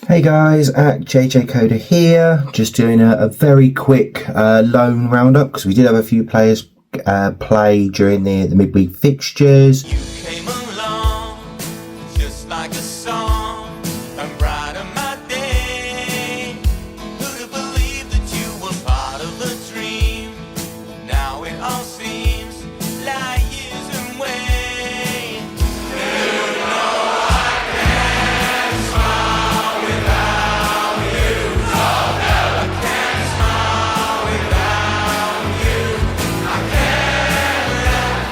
Hey guys, at JJ Coder here, just doing a very quick loan roundup because we did have a few players play during the midweek fixtures. You came along just like a song and brightened my day. Who'd have believed that you were part of the dream? Now it all seems like years away. You know I can't smile without you. I can't smile without you. I can't laugh,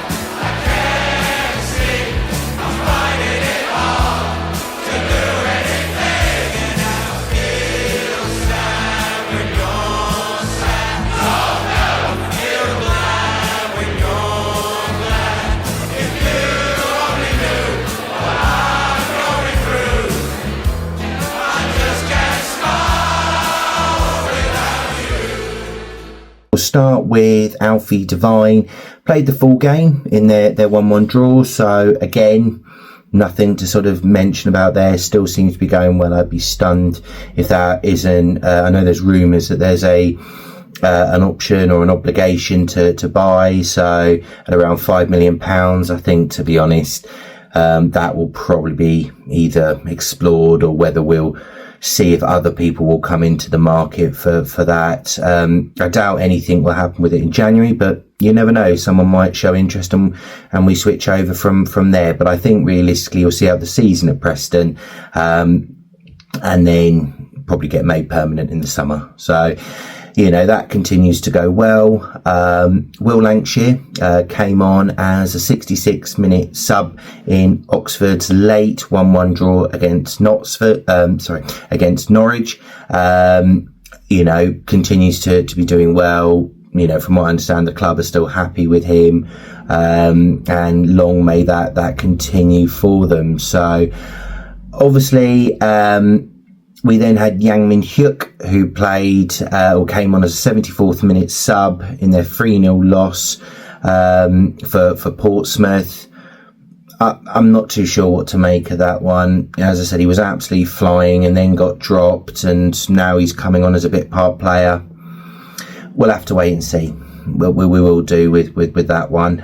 I can't sing. I'm finding it hard to do anything, and I feel sad when you're sad. I feel glad when you're glad. If you only knew what I'm going through, I just can't smile without you. We'll start with Alfie Devine. Played the full game in their 1-1 draw, so again, nothing to sort of mention about there. Still seems to be going well. I'd be stunned if that isn't. I know there's rumours that there's an option or an obligation to buy, so at around £5 million, I think, to be honest, that will probably be either explored or whether we'll see if other people will come into the market for that. I doubt anything will happen with it in January, but you never know. Someone might show interest and we switch over from there. But I think realistically you'll see out the season at Preston, and then probably get made permanent in the summer. So, you know, that continues to go well. Will Lancashire came on as a 66-minute sub in Oxford's late 1-1 draw against against Norwich. You know, continues to be doing well. You know, from what I understand, the club are still happy with him, and long may that continue for them. So, obviously, we then had Yang Min Hyuk, who played or came on as a 74th minute sub in their 3-0 loss for Portsmouth. I'm not too sure what to make of that one. As I said, he was absolutely flying and then got dropped, and now he's coming on as a bit part player. We'll have to wait and see. We will do with that one.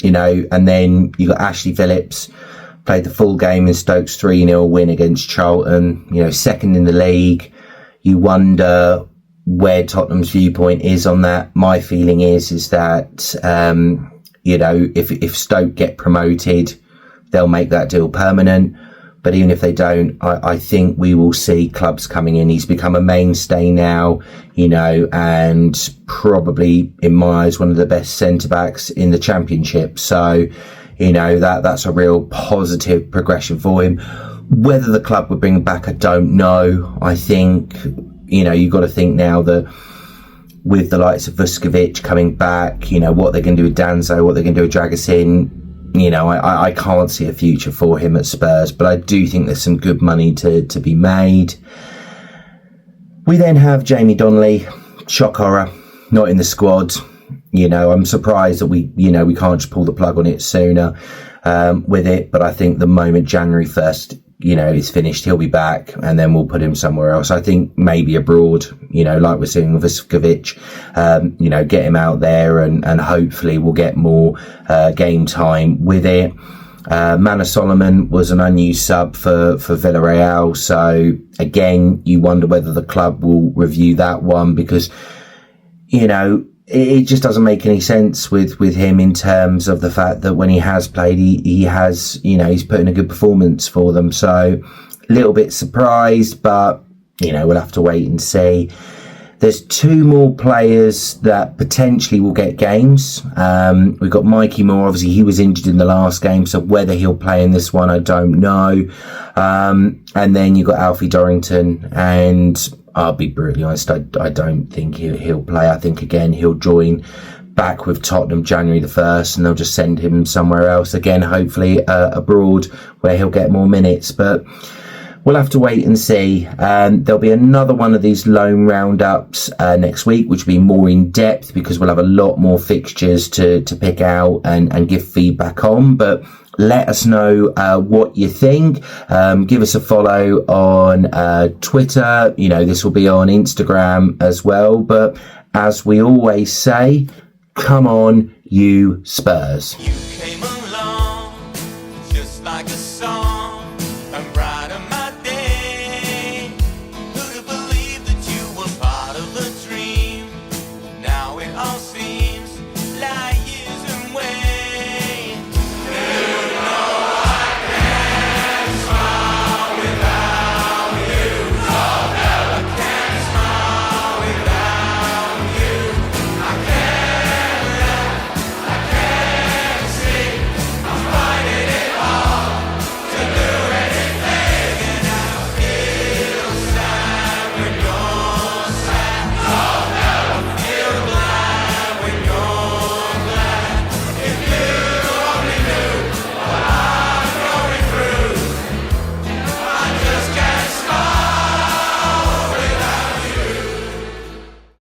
You know, and then you got Ashley Phillips. Played the full game in Stoke's 3-0 win against Charlton. You know, second in the league. You wonder where Tottenham's viewpoint is on that. My feeling is that, you know, if Stoke get promoted, they'll make that deal permanent. But even if they don't, I think we will see clubs coming in. He's become a mainstay now, you know, and probably, in my eyes, one of the best centre-backs in the Championship. So, you know, that's a real positive progression for him. Whether the club would bring him back, I don't know. I think, you know, you've got to think now that with the likes of Vuskovic coming back, you know, what they're going to do with Danzo, what they're going to do with Dragusin, you know, I can't see a future for him at Spurs, but I do think there's some good money to be made. We then have Jamie Donnelly, shock horror, not in the squad. You know, I'm surprised that we can't just pull the plug on it sooner with it. But I think the moment January 1st, you know, is finished, he'll be back, and then we'll put him somewhere else. I think maybe abroad, you know, like we're seeing with Vuskovic, you know, get him out there and hopefully we'll get more game time with it. Manor Solomon was an unused sub for Villarreal. So again, you wonder whether the club will review that one because, you know, it just doesn't make any sense with him in terms of the fact that when he has played, he has, you know, he's put in a good performance for them. So a little bit surprised, but, you know, we'll have to wait and see. There's two more players that potentially will get games. We've got Mikey Moore. Obviously, he was injured in the last game, so whether he'll play in this one, I don't know. And then you've got Alfie Dorrington, and I'll be brutally honest, I don't think he'll play. I think, again, he'll join back with Tottenham January the 1st, and they'll just send him somewhere else. Again, hopefully abroad, where he'll get more minutes. But we'll have to wait and see. There'll be another one of these loan roundups next week, which will be more in depth because we'll have a lot more fixtures to pick out and give feedback on. But let us know what you think. Give us a follow on Twitter. This will be on Instagram as well. But as we always say, come on, you Spurs. You came